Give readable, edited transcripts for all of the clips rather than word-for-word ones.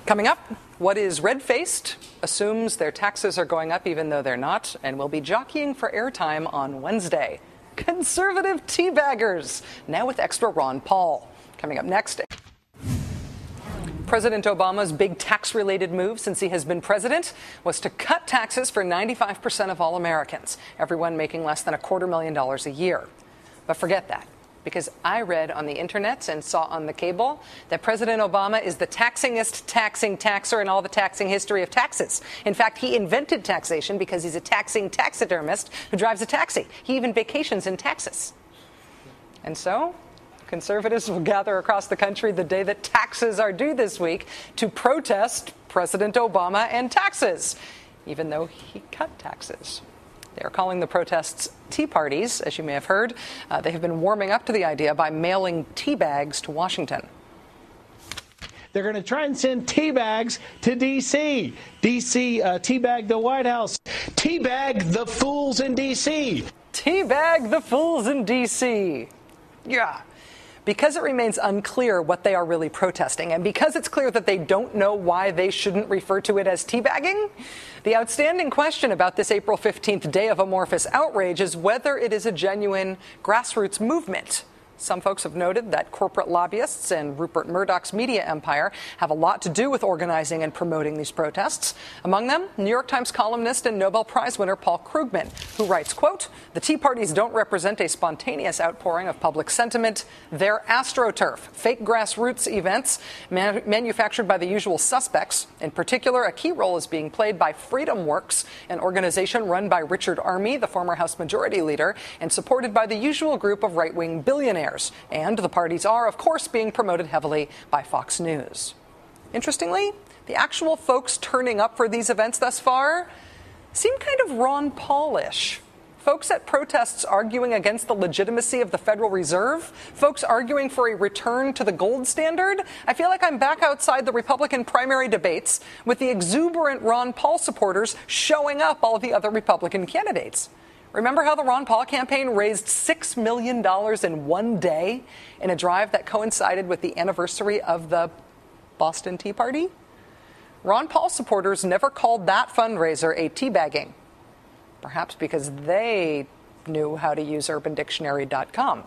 Coming up, what is red-faced, assumes their taxes are going up even though they're not, and will be jockeying for airtime on Wednesday. Conservative teabaggers, now with extra Ron Paul. Coming up next. President Obama's big tax-related move since he has been president was to cut taxes for 95% of all Americans, everyone making less than $250,000 a year. But forget that, because I read on the internet and saw on the cable that President Obama is the taxingest taxing taxer in all the taxing history of taxes. In fact, he invented taxation because he's a taxing taxidermist who drives a taxi. He even vacations in Texas. And so conservatives will gather across the country the day that taxes are due this week to protest President Obama and taxes, even though he cut taxes. They are calling the protests tea parties, as you may have heard. They have been warming up to the idea by mailing tea bags to Washington. They're going to try and send tea bags to D.C. D.C. Teabag the White House. Teabag the fools in D.C. Teabag the fools in D.C. Yeah. Because it remains unclear what they are really protesting, and because it's clear that they don't know why they shouldn't refer to it as teabagging, the outstanding question about this April 15th day of amorphous outrage is whether it is a genuine grassroots movement. Some folks have noted that corporate lobbyists and Rupert Murdoch's media empire have a lot to do with organizing and promoting these protests. Among them, New York Times columnist and Nobel Prize winner Paul Krugman, who writes, quote, "The tea parties don't represent a spontaneous outpouring of public sentiment. They're astroturf, fake grassroots events manufactured by the usual suspects. In particular, a key role is being played by Freedom Works, an organization run by Richard Armey, the former House Majority Leader, and supported by the usual group of right-wing billionaires. And the parties are, of course, being promoted heavily by Fox News." Interestingly, the actual folks turning up for these events thus far seem kind of Ron Paul-ish. Folks at protests arguing against the legitimacy of the Federal Reserve, folks arguing for a return to the gold standard. I feel like I'm back outside the Republican primary debates with the exuberant Ron Paul supporters showing up all the other Republican candidates. Remember how the Ron Paul campaign raised $6 million in one day in a drive that coincided with the anniversary of the Boston Tea Party? Ron Paul supporters never called that fundraiser a teabagging, perhaps because they knew how to use UrbanDictionary.com.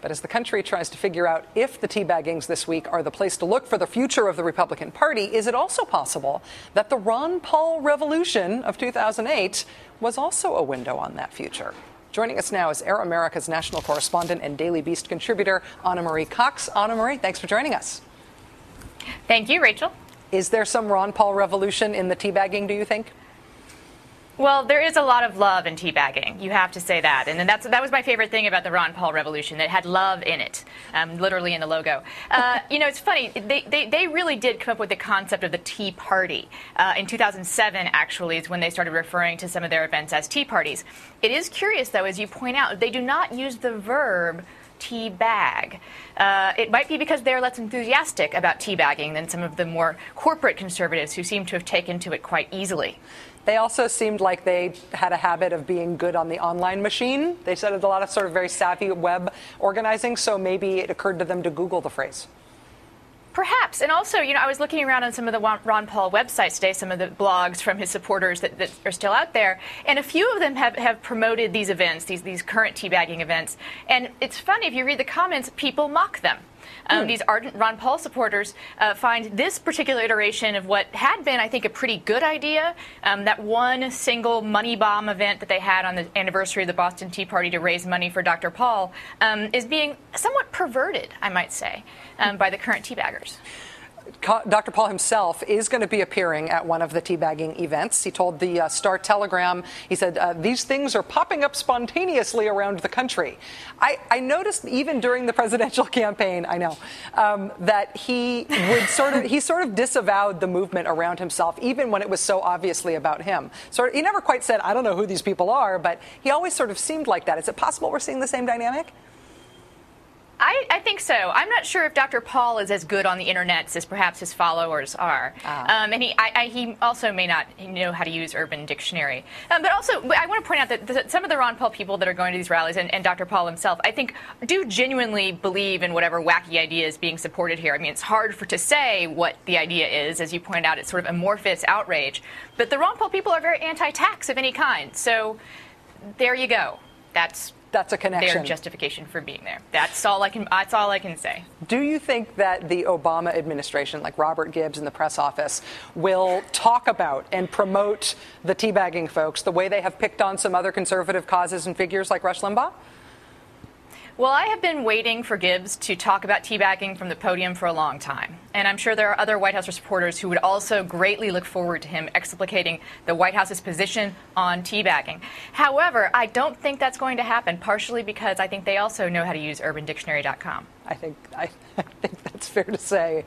But as the country tries to figure out if the teabaggings this week are the place to look for the future of the Republican Party, is it also possible that the Ron Paul revolution of 2008 was also a window on that future? Joining us now is Air America's national correspondent and Daily Beast contributor, Anna Marie Cox. Anna Marie, thanks for joining us. Thank you, Rachel. Is there some Ron Paul revolution in the teabagging, do you think? Well, there is a lot of love in teabagging. You have to say that. And that was my favorite thing about the Ron Paul revolution. It had love in it, literally in the logo. It's funny. They really did come up with the concept of the Tea Party. In 2007, actually, is when they started referring to some of their events as tea parties. It is curious, though, as you point out, they do not use the verb teabag. It might be because they're less enthusiastic about teabagging than some of the more corporate conservatives who seem to have taken to it quite easily. They also seemed like they had a habit of being good on the online machine. They said a lot of sort of very savvy web organizing, so maybe it occurred to them to Google the phrase. Perhaps. And also, I was looking around on some of the Ron Paul websites today, some of the blogs from his supporters that are still out there, and a few of them have promoted these events, these current teabagging events. And it's funny, if you read the comments, people mock them. These ardent Ron Paul supporters find this particular iteration of what had been, I think, a pretty good idea, that one single money bomb event that they had on the anniversary of the Boston Tea Party to raise money for Dr. Paul, is being somewhat perverted, I might say, by the current teabaggers. Dr. Paul himself is going to be appearing at one of the teabagging events. He told the Star-Telegram, he said, these things are popping up spontaneously around the country. I noticed even during the presidential campaign, that he would sort of disavowed the movement around himself, even when it was so obviously about him. He never quite said, I don't know who these people are, but he always sort of seemed like that. Is it possible we're seeing the same dynamic? I think so. I'm not sure if Dr. Paul is as good on the internet as perhaps his followers are. And he also may not know how to use Urban Dictionary. But also, I want to point out that some of the Ron Paul people that are going to these rallies, and Dr. Paul himself, I think, do genuinely believe in whatever wacky idea is being supported here. I mean, it's hard to say what the idea is. As you pointed out, it's sort of amorphous outrage. But the Ron Paul people are very anti-tax of any kind. So there you go. That's a connection. Their justification for being there. That's all I can say. Do you think that the Obama administration, like Robert Gibbs and the press office, will talk about and promote the teabagging folks the way they have picked on some other conservative causes and figures like Rush Limbaugh? Well, I have been waiting for Gibbs to talk about teabagging from the podium for a long time. And I'm sure there are other White House supporters who would also greatly look forward to him explicating the White House's position on teabagging. However, I don't think that's going to happen, partially because I think they also know how to use UrbanDictionary.com. I think that's fair to say.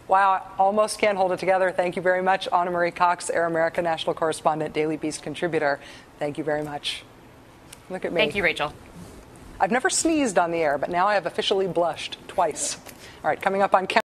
Wow, almost can't hold it together. Thank you very much, Anna Marie Cox, Air America national correspondent, Daily Beast contributor. Thank you very much. Look at me. Thank you, Rachel. I've never sneezed on the air, but now I have officially blushed twice. All right, coming up on